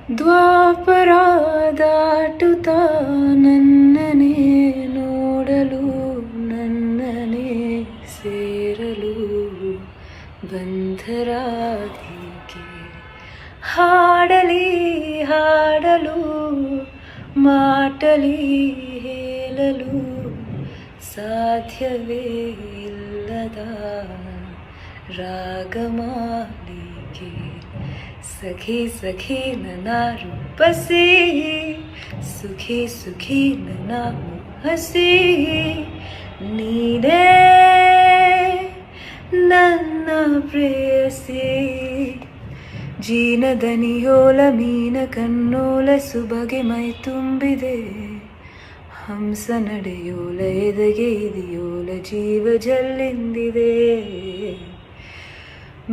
ದ್ವಾಪರ ದಾಟುತ್ತಾ ನನ್ನನೇ ನೋಡಲು ನನ್ನನೇ ಸೇರಲು ಬಂಧರಾಧಿಕೆ ಹಾಡಲಿ ಹಾಡಲು ಮಾಟಲಿ ಹೇಳಲು ಸಾಧ್ಯವೇ ಇಲ್ಲದ ರಾಗಮಾಲಿಕೆ ಸಖಿ ಸಖಿ ನನ್ನ ರೂಪಸಿ ಸುಖಿ ಸುಖಿ ನನ್ನ ಹಸಿ ನೀನೇ ನನ್ನ ಪ್ರೇಯಸಿ ಜೀನದನಿಯೋಲ ಮೀನ ಕನ್ನೋಲ ಸುಬಗೆ ಮೈ ತುಂಬಿದೆ ಹಂಸ ನಡೆಯೋಲ ಎದೆಗೆ ಇದೆಯೋಲ ಜೀವ ಜಲ್ಲಿಂದಿದೆ